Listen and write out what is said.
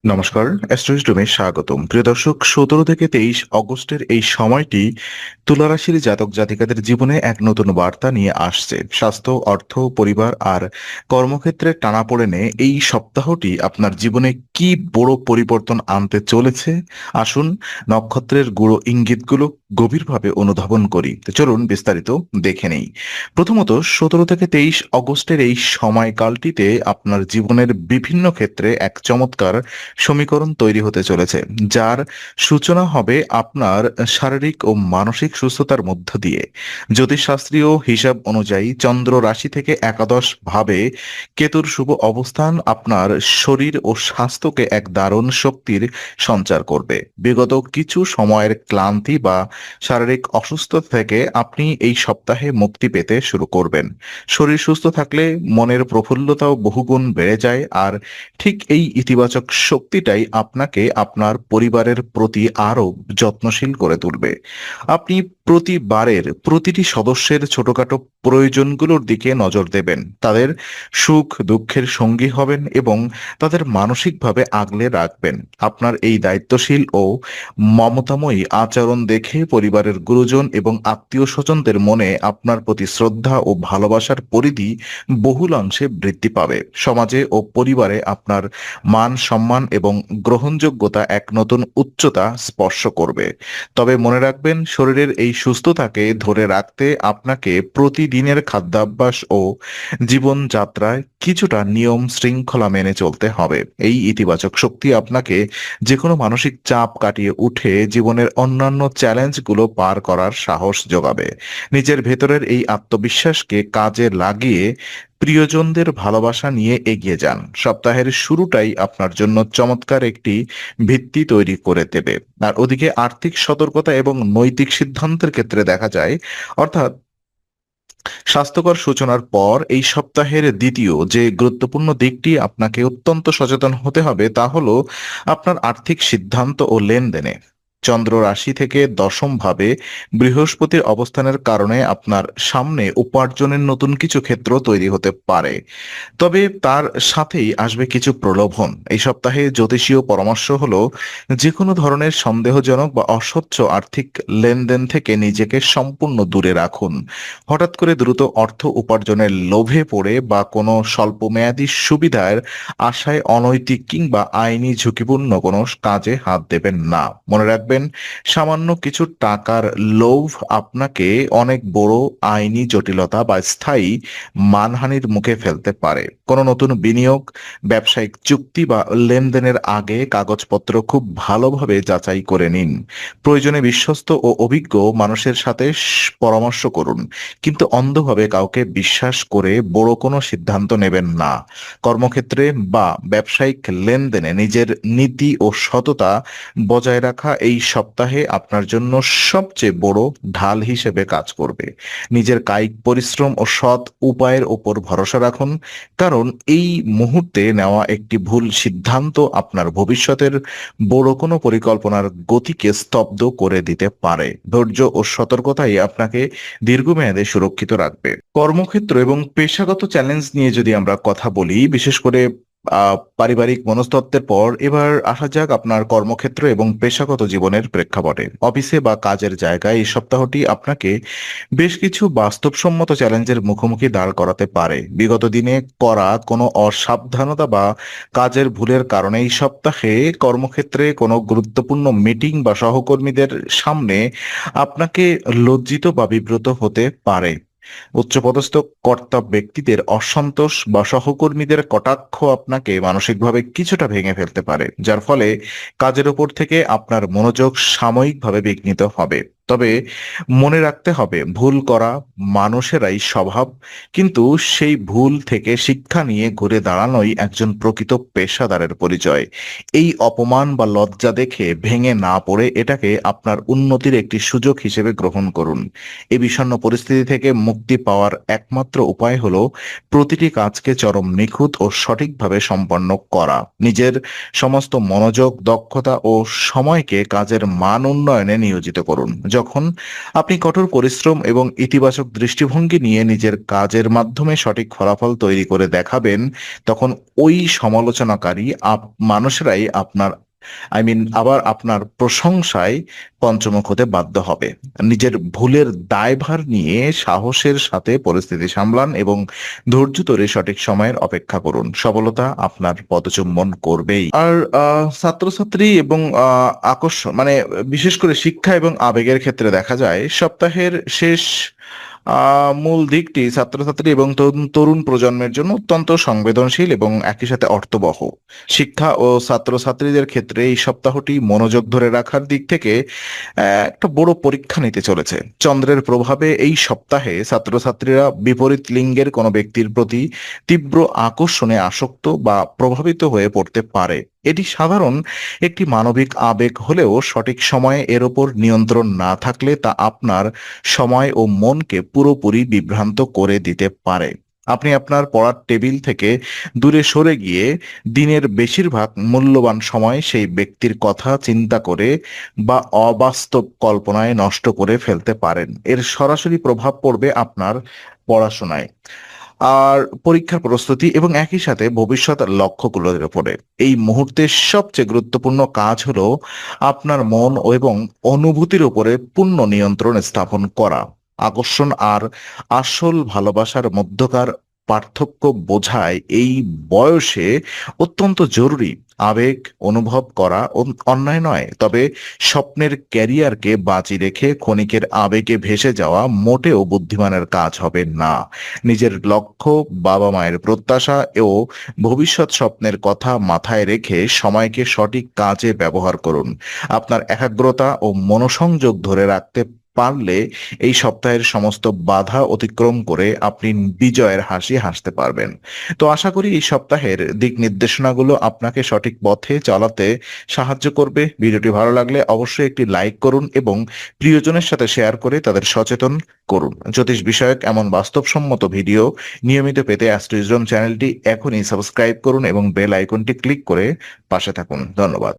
নমস্কার, অ্যাস্ট্রোইস্টমে স্বাগতম। প্রিয় দর্শক, ১৭ থেকে ২৩ অগস্টের এই সময়টি তুলা রাশির জাতক জাতিকাদের জীবনে এক নতুন বার্তা নিয়ে আসছে। স্বাস্থ্য, অর্থ, পরিবার আর কর্মক্ষেত্রে টানাপোড়েনে এই সপ্তাহটি আপনার জীবনে কি বড় পরিবর্তন আনতে চলেছে, আসুন নক্ষত্রের গুঁড়ো ইঙ্গিতগুলো গভীরভাবে অনুধাবন করি। তো চলুন বিস্তারিত দেখে নেই। প্রথমত, ১৭ থেকে ২৩ অগস্টের এই সময়কালটিতে আপনার জীবনের বিভিন্ন ক্ষেত্রে এক চমৎকার সমীকরণ তৈরি হতে চলেছে, যার সূচনা হবে আপনার শারীরিক ও মানসিক সুস্থতার মধ্য দিয়ে। জ্যোতিষশাস্ত্রীয় হিসাব অনুযায়ী চন্দ্র রাশি থেকে একাদশ ভাবে কেতুর শুভ অবস্থান আপনার শরীর ও স্বাস্থ্যকে এক দারুণ শক্তির সঞ্চার করবে। বিগত কিছু সময়ের ক্লান্তি বা শারীরিক অসুস্থতা থেকে আপনি এই সপ্তাহে মুক্তি পেতে শুরু করবেন। শরীর সুস্থ থাকলে মনের প্রফুল্লতাও বহুগুণ বেড়ে যায়, আর ঠিক এই ইতিবাচক শক্তিটাই আপনাকে আপনার পরিবারের প্রতি আরও যত্নশীল করে তুলবে। আপনি প্রতিবারের প্রতিটি সদস্যের ছোটখাটো প্রয়োজনগুলোর দিকে নজর দেবেন, তাদের সুখ দুঃখের সঙ্গী হবেন এবং তাদের মানসিকভাবে আগলে রাখবেন। আপনার এই দায়িত্বশীল ও মমতাময়ী আচরণ দেখে পরিবারের গুরুজন এবং আত্মীয় স্বজনদের মনে আপনার প্রতি শ্রদ্ধা ও ভালোবাসার পরিধি বহুলাংশে বৃদ্ধি পাবে। সমাজে ও পরিবারে আপনার মান সম্মান এবং গ্রহণযোগ্যতা এক নতুন উচ্চতা স্পর্শ করবে। তবে মনে রাখবেন, শরীরের এই সুস্থতাকে ধরে রাখতে আপনাকে প্রতিদিনের খাদ্যাভ্যাস ও জীবনযাত্রায় কিছুটা নিয়ম শৃঙ্খলা মেনে চলতে হবে। এই ইতিবাচক শক্তি আপনাকে যে কোনো মানসিক চাপ কাটিয়ে উঠে জীবনের অন্যান্য চ্যালেঞ্জগুলো পার করার সাহস যোগাবে। নিজের ভেতরের এই আত্মবিশ্বাসকে কাজে লাগিয়ে প্রিয়জনদের ভালোবাসা নিয়ে এগিয়ে যান। সপ্তাহের শুরুটাই আপনার জন্য চমৎকার একটি ভিত্তি তৈরি করে দেবে। আর ওদিকে আর্থিক সতর্কতা এবং নৈতিক সিদ্ধান্তের ক্ষেত্রে দেখা যায়, অর্থাৎ স্বাস্থ্যকর সূচনার পর এই সপ্তাহের দ্বিতীয় যে গুরুত্বপূর্ণ দিকটি আপনাকে অত্যন্ত সচেতন হতে হবে, তা হলো আপনার আর্থিক সিদ্ধান্ত ও লেনদেনে। চন্দ্র রাশি থেকে দশম ভাবে বৃহস্পতির অবস্থানের কারণে আপনার সামনে উপার্জনের নতুন কিছু ক্ষেত্র তৈরি হতে পারে। তবে তার সাথেই আসবে কিছু প্রলোভন। এই সপ্তাহে জ্যোতিষীয় পরামর্শ হলো যে কোনো ধরনের সন্দেহজনক বা অস্বচ্ছ আর্থিক লেনদেন থেকে নিজেকে সম্পূর্ণ দূরে রাখুন। হঠাৎ করে দ্রুত অর্থ উপার্জনের লোভে পড়ে বা কোনো স্বল্পমেয়াদী সুবিধার আশায় অনৈতিক কিংবা আইনি ঝুঁকিপূর্ণ কোনো কাজে হাত দেবেন না। মনে রাখবেন, সামান্য কিছু টাকার লোভ আপনাকে অনেক বড় আইনি জটিলতা বা স্থায়ী মানহানির মুখে ফেলতে পারে। কোনো নতুন বিনিয়োগ, ব্যবসায়িক চুক্তি বা লেনদেনের আগে কাগজপত্র খুব ভালোভাবে যাচাই করে নিন। প্রয়োজনে বিশ্বস্ত ও অভিজ্ঞ মানুষের সাথে পরামর্শ করুন, কিন্তু অন্ধভাবে কাউকে বিশ্বাস করে বড় কোনো সিদ্ধান্ত নেবেন না। কর্মক্ষেত্রে বা ব্যবসায়িক লেনদেনে নিজের নীতি ও সততা বজায় রাখা এই সপ্তাহে আপনার জন্য সবচেয়ে বড় ঢাল হিসেবে কাজ করবে। নিজের কায়িক পরিশ্রম ও সৎ উপায়ের ওপর ভরসা রাখুন, কারণ এই মুহূর্তে নেওয়া একটি ভুল সিদ্ধান্ত আপনার ভবিষ্যতের বড় কোনো পরিকল্পনার গতিকে স্তব্ধ করে দিতে পারে। ধৈর্য ও সতর্কতাই আপনাকে দীর্ঘমেয়াদে সুরক্ষিত রাখবে। কর্মক্ষেত্র এবং পেশাগত চ্যালেঞ্জ নিয়ে যদি আমরা কথা বলি, বিশেষ করে পারিবারিক মনস্তত্ত্বের পর এবার আসা যাক আপনার কর্মক্ষেত্র এবং পেশাগত জীবনের প্রেক্ষাপটে। অফিসে বা কাজের জায়গায় এই সপ্তাহটি আপনাকে বেশ কিছু বাস্তবসম্মত চ্যালেঞ্জের মুখোমুখি দাঁড় করাতে পারে। বিগত দিনে করা কোনো অসাবধানতা বা কাজের ভুলের কারণে এই সপ্তাহে কর্মক্ষেত্রে কোনো গুরুত্বপূর্ণ মিটিং বা সহকর্মীদের সামনে আপনাকে লজ্জিত বা বিব্রত হতে পারে। উচ্চপদস্থ কর্তা ব্যক্তিদের অসন্তোষ বা সহকর্মীদের কটাক্ষ আপনাকে মানসিকভাবে কিছুটা ভেঙে ফেলতে পারে, যার ফলে কাজের উপর থেকে আপনার মনোযোগ সাময়িকভাবে বিঘ্নিত হবে। তবে মনে রাখতে হবে, ভুল করা মানুষেরাই স্বভাব, কিন্তু সেই ভুল থেকে শিক্ষা নিয়ে ঘুরে দাঁড়ানোই একজন প্রকৃত পেশাদারের পরিচয়। এই অপমান বা লজ্জা দেখে ভেঙে না পড়ে এটাকে আপনার উন্নতির একটি সুযোগ হিসেবে গ্রহণ করুন। এই বিষণ্ণ পরিস্থিতি থেকে মুক্তি পাওয়ার একমাত্র উপায় হলো প্রতিটি কাজকে চরম নিখুঁত ও সঠিকভাবে সম্পন্ন করা। নিজের সমস্ত মনোযোগ, দক্ষতা ও সময়কে কাজের মান উন্নয়নে নিয়োজিত করুন। যখন আপনি কঠোর পরিশ্রম এবং ইতিবাচক দৃষ্টিভঙ্গি নিয়ে নিজের কাজের মাধ্যমে সঠিক ফলাফল তৈরি করে দেখাবেন, তখন ওই সমালোচনাকারী মানুষেরাই আবার আপনার প্রশংসায় পঞ্চমুখ হতে বাধ্য হবে। নিজের ভুলের দায়ভার নিয়ে সাহসের সাথে পরিস্থিতি সামলান এবং ধৈর্য ধরে সঠিক সময়ের অপেক্ষা করুন। সফলতা আপনার পদচুম্বন করবেই। আর ছাত্রছাত্রী এবং আকর্ষণ বিশেষ করে শিক্ষা এবং আবেগের ক্ষেত্রে দেখা যায় সপ্তাহের শেষ মূল দিকটি ছাত্রছাত্রী এবং তরুণ প্রজন্মের জন্য অত্যন্ত সংবেদনশীল এবং একই সাথে অর্থবহ। শিক্ষা ও ছাত্রছাত্রীদের ক্ষেত্রে এই সপ্তাহটি মনোযোগ ধরে রাখার দিক থেকে একটা বড় পরীক্ষা নিতে চলেছে। চন্দ্রের প্রভাবে এই সপ্তাহে ছাত্রছাত্রীরা বিপরীত লিঙ্গের কোনো ব্যক্তির প্রতি তীব্র আকর্ষণে আসক্ত বা প্রভাবিত হয়ে পড়তে পারে। এটি সাধারণ একটি মানবিক আবেগ হলেও সঠিক সময়ে এর ওপর নিয়ন্ত্রণ না থাকলে তা আপনার সময় ও মনকে পুরোপুরি বিভ্রান্ত করে দিতে পারে। আপনি আপনার পড়ার টেবিল থেকে দূরে সরে গিয়ে দিনের বেশিরভাগ মূল্যবান সময় সেই ব্যক্তির কথা চিন্তা করে বা অবাস্তব কল্পনায় নষ্ট করে ফেলতে পারেন। এর সরাসরি প্রভাব পড়বে আপনার পড়াশোনায় আর পরীক্ষার প্রস্তুতি এবং একই সাথে ভবিষ্যৎ লক্ষ্যগুলোর উপরে। এই মুহূর্তের সবচেয়ে গুরুত্বপূর্ণ কাজ হলো আপনার মন এবং অনুভূতির উপরে পূর্ণ নিয়ন্ত্রণ স্থাপন করা। আকর্ষণ আর আসল ভালোবাসার মধ্যকার পার্থক্য বোঝায় এই বয়সে অত্যন্ত জরুরি। আবেগ অনুভব করা অন্যায় নয়, তবে স্বপ্নের ক্যারিয়ারকে বাজি রেখে ক্ষণিকের আবেগে ভেসে যাওয়া মোটেও বুদ্ধিমানের কাজ হবে না। নিজের লক্ষ্য, বাবা মায়ের প্রত্যাশা ও ভবিষ্যৎ স্বপ্নের কথা মাথায় রেখে সময়কে সঠিক কাজে ব্যবহার করুন। আপনার একাগ্রতা ও মনোসংযোগ ধরে রাখতে পারলে এই সপ্তাহের সমস্ত বাধা অতিক্রম করে আপনি বিজয়ের হাসি হাসতে পারবেন। তো আশা করি এই সপ্তাহের দিক নির্দেশনাগুলো আপনাকে সঠিক পথে চলাতে সাহায্য করবে। ভিডিওটি ভালো লাগলে অবশ্যই একটি লাইক করুন এবং প্রিয়জনের সাথে শেয়ার করে তাদের সচেতন করুন। জ্যোতিষ বিষয়ক এমন বাস্তবসম্মত ভিডিও নিয়মিত পেতে অ্যাস্ট্রোইজম চ্যানেলটি এখনই সাবস্ক্রাইব করুন এবং বেল আইকনটি ক্লিক করে পাশে থাকুন। ধন্যবাদ।